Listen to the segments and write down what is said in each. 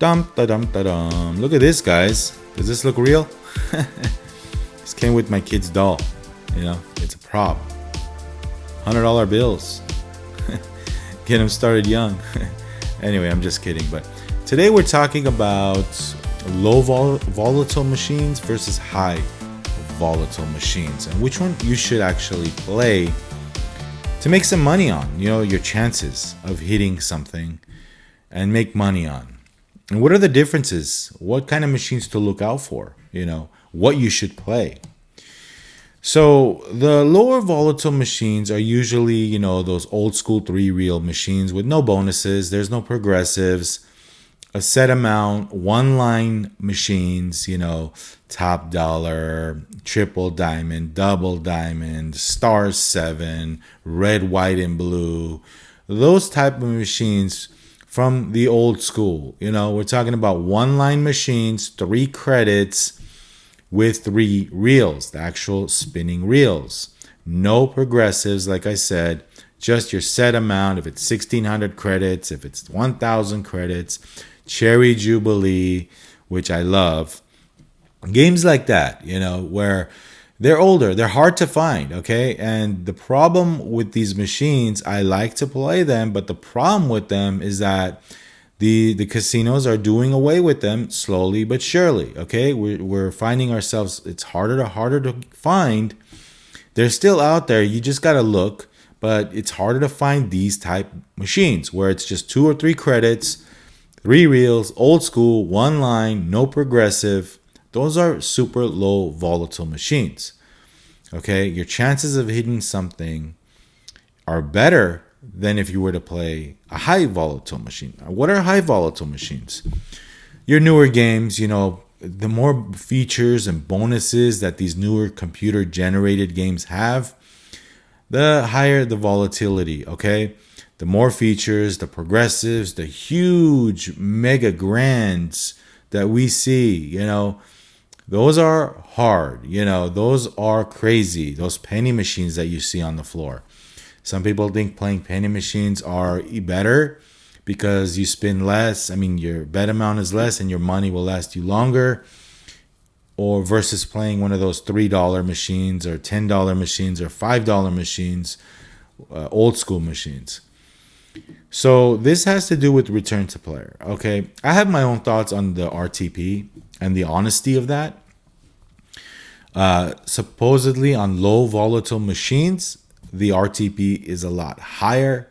Dum da dum da dum. Look at this, guys. Does this look real? This came with my kid's doll. It's a prop. $100 bills. Get them started young. Anyway, I'm just kidding. But today we're talking about low volatile machines versus high volatile machines, and which one you should actually play to make some money on. Your chances of hitting something and make money on. And what are the differences? What kind of machines to look out for? What you should play. So the lower volatile machines are usually, those old school 3-reel machines with no bonuses. There's no progressives, a set amount, one line machines, top dollar, triple diamond, double diamond, star 7, red, white, and blue. Those type of machines from the old school. We're talking about one line machines, 3 credits with 3 reels, the actual spinning reels. No progressives, like I said, just your set amount. If it's 1,600 credits, if it's 1,000 credits, Cherry Jubilee, which I love. Games like that, where they're older, they're hard to find, okay? And the problem with these machines, I like to play them, but the problem with them is that the casinos are doing away with them slowly but surely, okay? We're finding ourselves, it's harder to find. They're still out there, you just gotta look, but it's harder to find these type machines where it's just 2 or 3 credits, 3 reels, old school, one line, no progressive. Those are super low volatile machines. Okay, your chances of hitting something are better than if you were to play a high volatile machine. What are high volatile machines? Your newer games, the more features and bonuses that these newer computer generated games have, the higher the volatility, okay? The more features, the progressives, the huge mega grands that we see, those are hard, those are crazy. Those penny machines that you see on the floor. Some people think playing penny machines are better because you spin less. Your bet amount is less and your money will last you longer. Or versus playing one of those $3 machines or $10 machines or $5 machines, old school machines. So this has to do with return to player, okay? I have my own thoughts on the RTP and the honesty of that. Supposedly on low volatile machines, the RTP is a lot higher.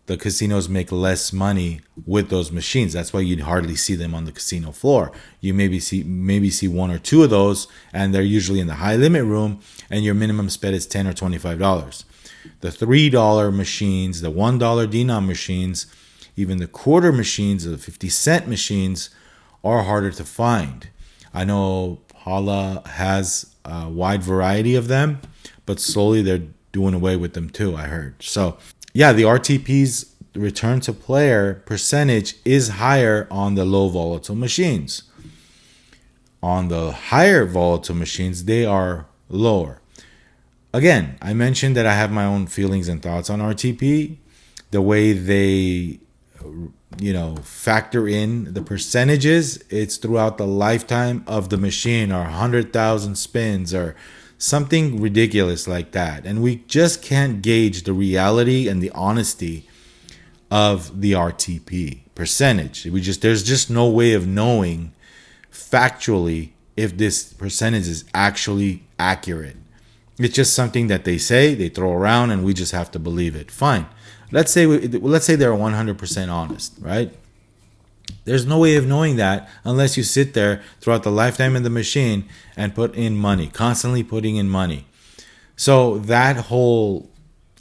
The casinos make less money with those machines. That's why you'd hardly see them on the casino floor. You maybe see 1 or 2 of those, and they're usually in the high limit room, and your minimum spend is $10 or $25. The $3 machines, the $1 denom machines, even the quarter machines, the 50-cent machines are harder to find. I know Paula has a wide variety of them, but slowly they're doing away with them too, I heard. So yeah, the RTP's return to player percentage is higher on the low volatile machines. On the higher volatile machines, they are lower. Again, I mentioned that I have my own feelings and thoughts on RTP. The way they, factor in the percentages, it's throughout the lifetime of the machine, or 100,000 spins, or something ridiculous like that. And we just can't gauge the reality and the honesty of the RTP percentage. There's just no way of knowing factually if this percentage is actually accurate. It's just something that they say, they throw around, and we just have to believe it. Fine. Let's say they're 100% honest, right? There's no way of knowing that unless you sit there throughout the lifetime of the machine and put in money, constantly putting in money. So that whole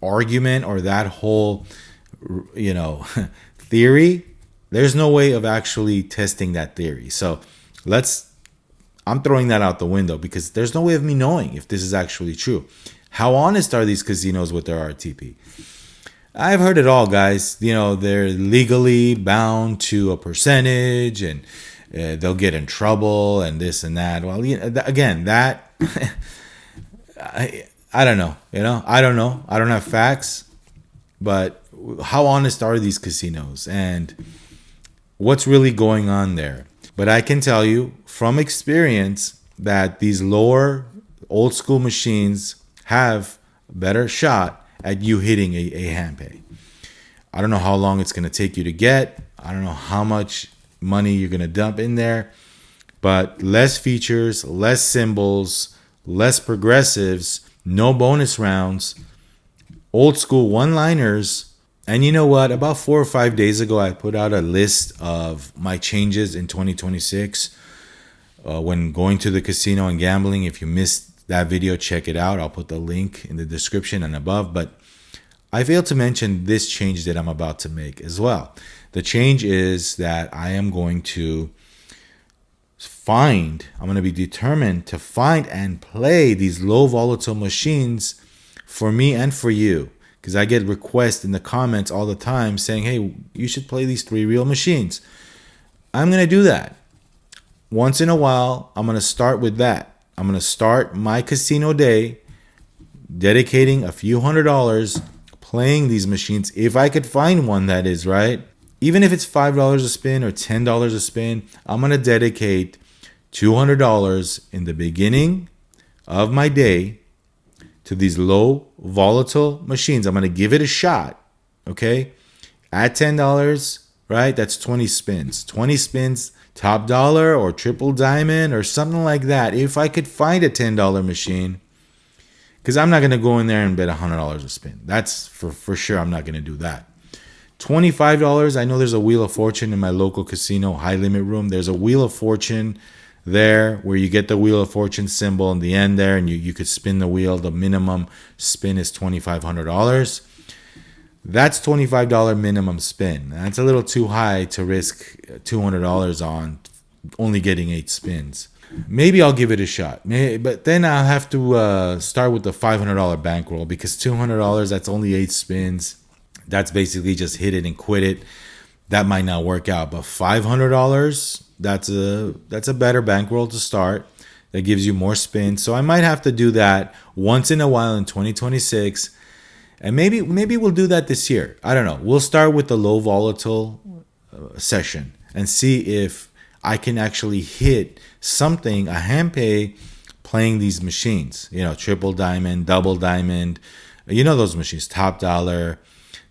argument or that whole, theory, there's no way of actually testing that theory. So I'm throwing that out the window because there's no way of me knowing if this is actually true. How honest are these casinos with their RTP? I've heard it all, guys. They're legally bound to a percentage and they'll get in trouble and this and that. Well, again, that I don't know. I don't know. I don't have facts, but how honest are these casinos? And what's really going on there. But I can tell you from experience that these lower old school machines have a better shot at you hitting a hand pay. I don't know how long it's going to take you to get. I don't know how much money you're going to dump in there. But less features, less symbols, less progressives, no bonus rounds, old school one-liners. And you know what? About 4 or 5 days ago, I put out a list of my changes in 2026 when going to the casino and gambling. If you missed that video, check it out. I'll put the link in the description and above. But I failed to mention this change that I'm about to make as well. The change is that I am going to I'm going to be determined to find and play these low volatile machines for me and for you. Because I get requests in the comments all the time saying, hey, you should play these 3 real machines. I'm going to do that. Once in a while, I'm going to start with that. I'm going to start my casino day dedicating a few $100s playing these machines. If I could find one that is, right? Even if it's $5 a spin or $10 a spin, I'm going to dedicate $200 in the beginning of my day to these low volatile machines. I'm going to give it a shot, okay? At $10, right? That's 20 spins. 20 spins, top dollar or triple diamond or something like that. If I could find a $10 machine, because I'm not going to go in there and bet $100 a spin. That's for sure. I'm not going to do that. $25. I know there's a Wheel of Fortune in my local casino, high limit room. There's a Wheel of Fortune there where you get the Wheel of Fortune symbol in the end there, and you could spin the wheel. The minimum spin is $2,500. That's $25 minimum spin. That's a little too high to risk $200 on only getting 8 spins. Maybe I'll give it a shot. But then I'll have to start with the $500 bankroll, because $200, that's only 8 spins. That's basically just hit it and quit it. That might not work out. But $500, that's a better bankroll to start. That gives you more spins. So I might have to do that once in a while in 2026. And maybe we'll do that this year. I don't know. We'll start with the low volatile session and see if I can actually hit something, a hand pay, playing these machines. You know, triple diamond, double diamond. You know those machines, top dollar.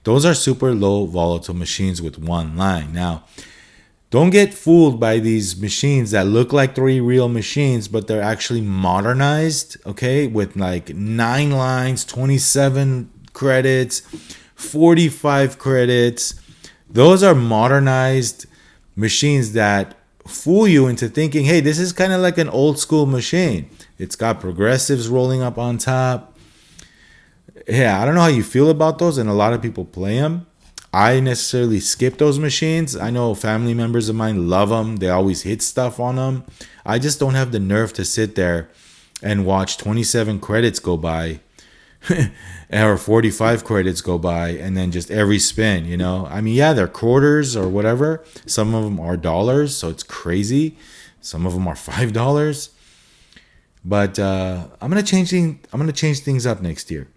Those are super low volatile machines with one line. Now, don't get fooled by these machines that look like 3 real machines, but they're actually modernized, okay, with like 9 lines, 27 credits, 45 credits. Those are modernized machines that fool you into thinking, hey, this is kind of like an old school machine. It's got progressives rolling up on top. Yeah, I don't know how you feel about those, and a lot of people play them. I necessarily skip those machines. I know family members of mine love them. They always hit stuff on them. I just don't have the nerve to sit there and watch 27 credits go by or 45 credits go by and then just every spin, you know. I mean, yeah, they're quarters or whatever. Some of them are dollars, so it's crazy. Some of them are $5. But I'm gonna change things up next year.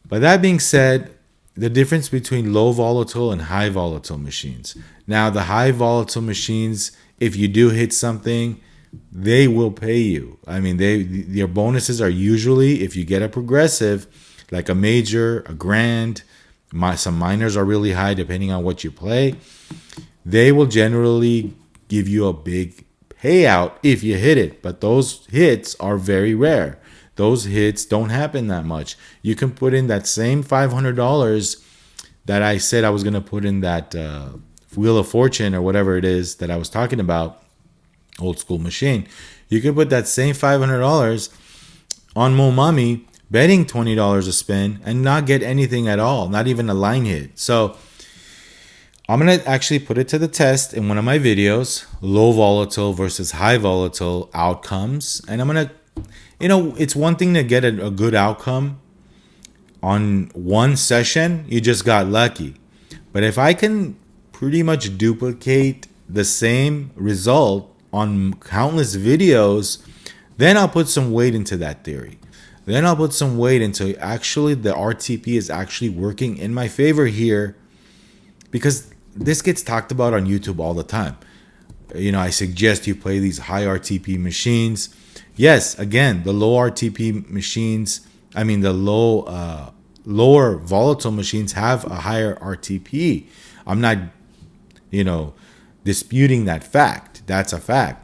But that being said, the difference between low volatile and high volatile machines. Now, the high volatile machines, if you do hit something, they will pay you. I mean, your bonuses are usually, if you get a progressive, like a major, a grand, some minors are really high depending on what you play. They will generally give you a big payout if you hit it. But those hits are very rare. Those hits don't happen that much. You can put in that same $500 that I said I was going to put in that Wheel of Fortune or whatever it is that I was talking about, old school machine. You can put that same $500 on Momami, betting $20 a spin and not get anything at all, not even a line hit. So I'm going to actually put it to the test in one of my videos, low volatile versus high volatile outcomes. And I'm going to, you know, it's one thing to get a good outcome on one session. You just got lucky. But if I can pretty much duplicate the same result on countless videos, then I'll put some weight into that theory. Then I'll put some weight into actually the RTP is actually working in my favor here. Because this gets talked about on YouTube all the time. I suggest you play these high RTP machines. Yes, again, the low RTP machines, the lower volatile machines have a higher RTP. I'm not, disputing that fact. That's a fact.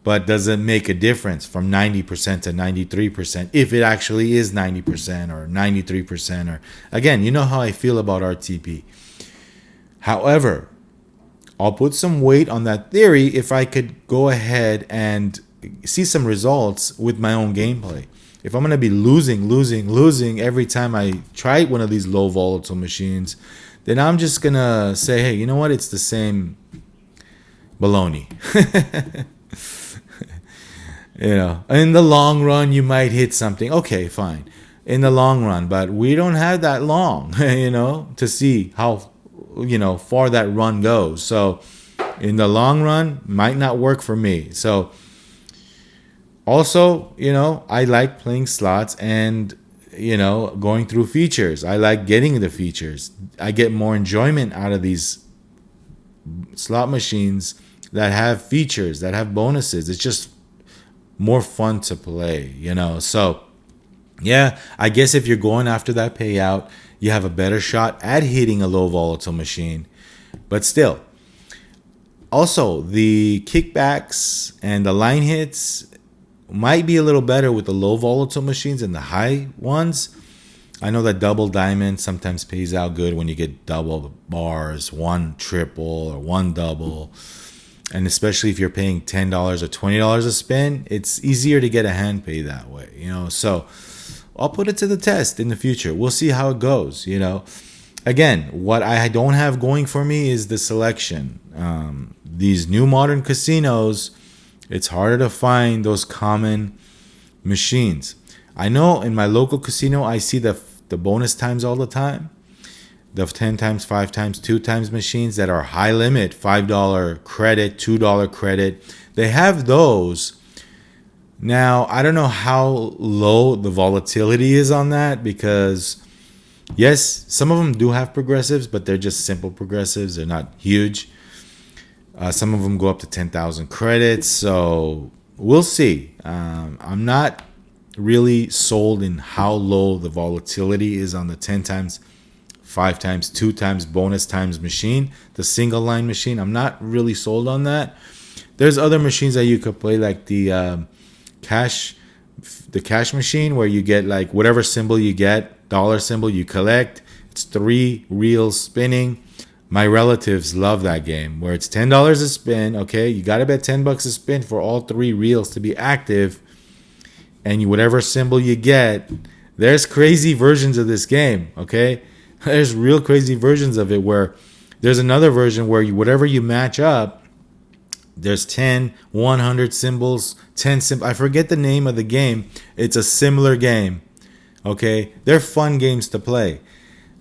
But does it make a difference from 90% to 93% if it actually is 90% or 93%? Or again, you know how I feel about RTP. However, I'll put some weight on that theory if I could go ahead and see some results with my own gameplay. If I'm going to be losing every time I try one of these low volatile machines, then I'm just going to say, hey, you know what? It's the same baloney. In the long run, you might hit something. Okay, fine. In the long run, but we don't have that long, to see how, far that run goes. So in the long run, might not work for me. So also, I like playing slots and, going through features. I like getting the features. I get more enjoyment out of these slot machines that have features, that have bonuses. It's just more fun to play, So, yeah, I guess if you're going after that payout, you have a better shot at hitting a low volatile machine. But still, also, the kickbacks and the line hits might be a little better with the low volatile machines than the high ones. I know that double diamond sometimes pays out good when you get double bars, one triple or one double. And especially if you're paying $10 or $20 a spin, it's easier to get a hand pay that way, So I'll put it to the test in the future. We'll see how it goes, Again, what I don't have going for me is the selection. These new modern casinos, it's harder to find those common machines. I know in my local casino, I see the bonus times all the time. The 10 times, 5 times, 2 times machines that are high limit, $5 credit, $2 credit. They have those. Now, I don't know how low the volatility is on that because, yes, some of them do have progressives, but they're just simple progressives. They're not huge. Some of them go up to 10,000 credits. So we'll see. I'm not really sold in how low the volatility is on the 10 times, 5 times, 2 times bonus times machine, the single line machine. I'm not really sold on that. There's other machines that you could play, like the cash machine, where you get like whatever symbol you get, dollar symbol you collect. It's 3 reels spinning. My relatives love that game, where it's $10 a spin. Okay, you got to bet $10 a spin for all 3 reels to be active, and whatever symbol you get. There's crazy versions of this game. Okay. There's real crazy versions of it where there's another version where whatever you match up, there's 10, 100 symbols, 10 symbols. I forget the name of the game. It's a similar game. Okay. They're fun games to play.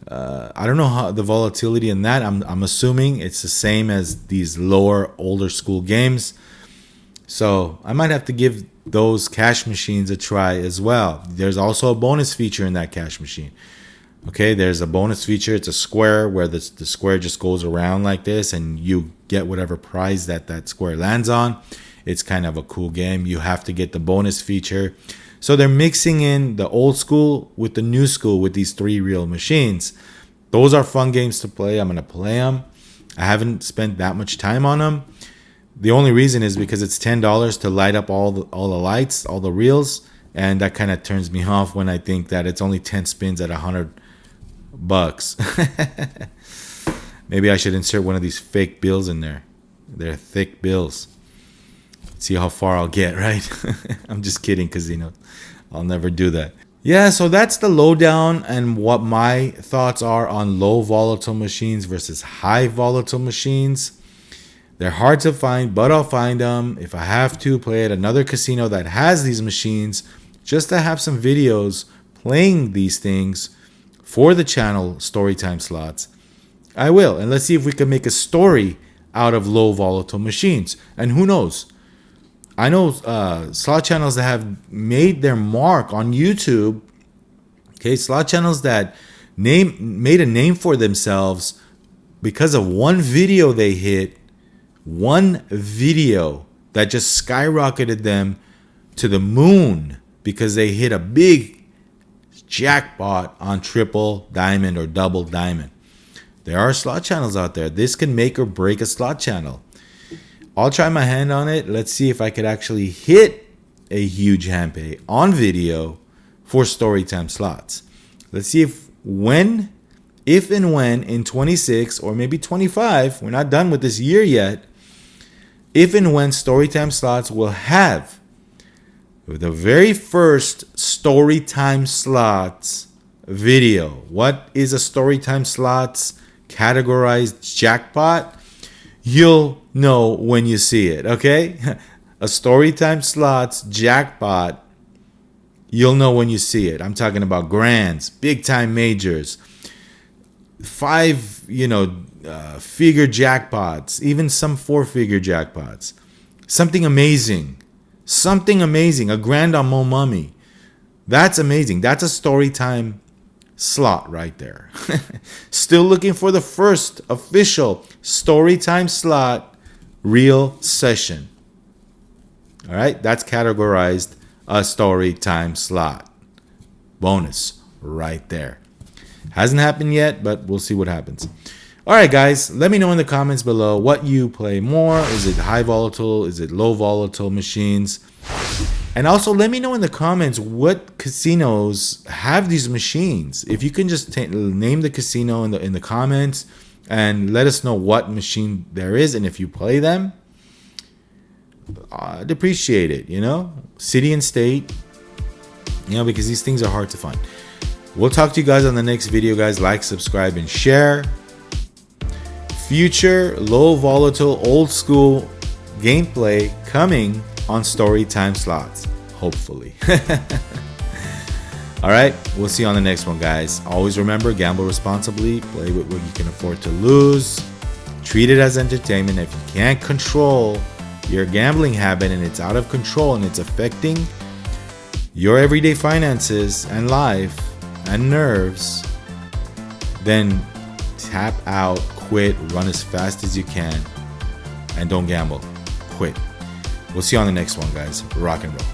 I don't know how the volatility in that. I'm assuming it's the same as these lower, older school games. So I might have to give those cash machines a try as well. There's also a bonus feature in that cash machine. Okay, there's a bonus feature. It's a square where the square just goes around like this and you get whatever prize that square lands on. It's kind of a cool game. You have to get the bonus feature. So they're mixing in the old school with the new school with these 3 real machines. Those are fun games to play. I'm going to play them. I haven't spent that much time on them. The only reason is because it's $10 to light up all the lights, all the reels. And that kind of turns me off when I think that it's only 10 spins at $100. Maybe I should insert one of these fake bills in there. They're thick bills. See how far I'll get, right? I'm just kidding because, I'll never do that. Yeah, so that's the lowdown and what my thoughts are on low volatile machines versus high volatile machines. They're hard to find, but I'll find them. If I have to play at another casino that has these machines, just to have some videos playing these things for the channel Storytime Slots, I will. And let's see if we can make a story out of low volatile machines. And who knows? I know slot channels that have made their mark on YouTube. Okay, slot channels that made a name for themselves because of one video they hit, one video that just skyrocketed them to the moon because they hit a big jackpot on triple diamond or double diamond. There are slot channels out there. This can make or break a slot channel. I'll try my hand on it. Let's see if I could actually hit a huge hand pay on video for Storytime Slots. Let's see if and when in 26 or maybe 25, we're not done with this year yet, if and when Storytime Slots will have the very first Storytime Slots video. What is a Storytime Slots categorized jackpot? You'll know when you see it, okay? A Storytime Slots jackpot, you'll know when you see it. I'm talking about grands, big time majors, 5, figure jackpots, even some 4-figure jackpots. Something amazing. A grand on Mo Mummy. That's amazing. That's a Storytime slot right there. Still looking for the first official Storytime slot real session. All right, that's categorized a Storytime slot. Bonus right there. Hasn't happened yet, but we'll see what happens. All right, guys, let me know in the comments below what you play more. Is it high volatile? Is it low volatile machines? And also let me know in the comments what casinos have these machines. If you can just name the casino in the comments and let us know what machine there is and if you play them, I'd appreciate it, city and state, because these things are hard to find. We'll talk to you guys on the next video, guys. Like, subscribe, and share. Future low volatile old school gameplay coming on Storytime Slots, hopefully. All right, we'll see you on the next one, guys. Always remember, gamble responsibly, play with what you can afford to lose, treat it as entertainment. If you can't control your gambling habit and it's out of control and it's affecting your everyday finances and life and nerves, then tap out, quit, run as fast as you can, and don't gamble. Quit. We'll see you on the next one, guys. Rock and roll.